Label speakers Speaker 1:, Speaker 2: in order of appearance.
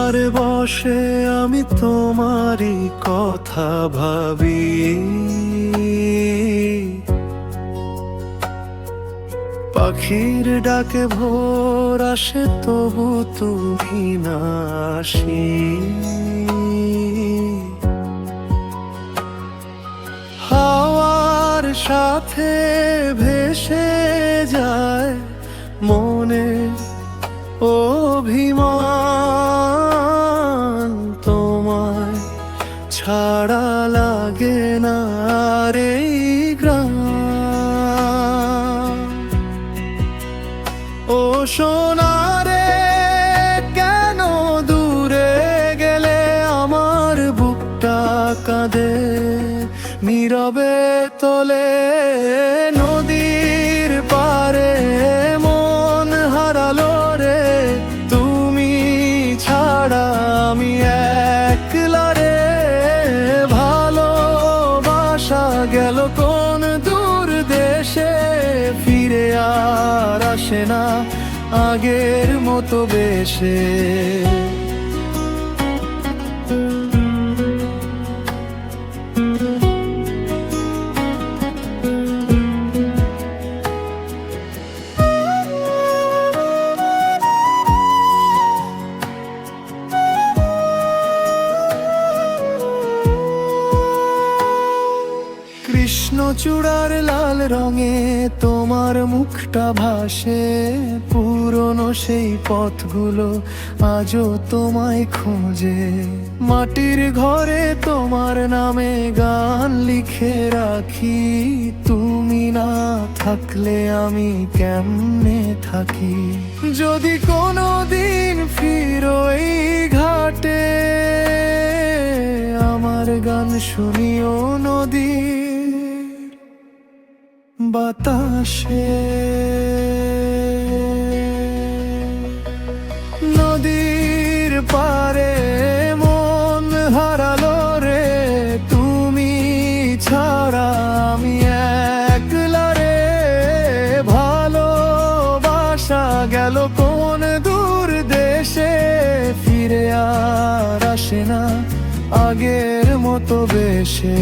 Speaker 1: তোমার বসে আমি তোমারই কথা ভাবি, পাখির ডাকে ভোর আসে তবু তুমি না আসি। হাওয়ার সাথে ভেসে যায় মনে অভিমান, তোমায় ছাড়া লাগে না রে গ্রাম। ও সোনারে কেন দূরে গেলে, আমার বুকটা কাঁদে নীরবে তোলে। নদীর পারে মন হারালো রে, তুমি ছাড়া আমি একলা রে। ভালোবাসা গেল কোন দূর দেশে, ফিরে আর আসে না আগের মতো বেশে। কৃষ্ণচূড়ার লাল রঙে তোমার মুখটা ভাসে, পুরনো সেই পথগুলো আজও তোমায় খোঁজে। মাটির ঘরে তোমার নামে গান লিখে রাখি, তুমি না থাকলে আমি কেমনে থাকি। যদি কোনোদিন ফিরো এই ঘাটে, আমার গান শুনিও নদীর বাতাসে। নদীর পারে মন হারালো রে, তুমি ছাড়া আমি একলা রে। ভালোবাসা গেল কোন দূর দেশে, ফিরে আর আসে না আগের মতো বেশে।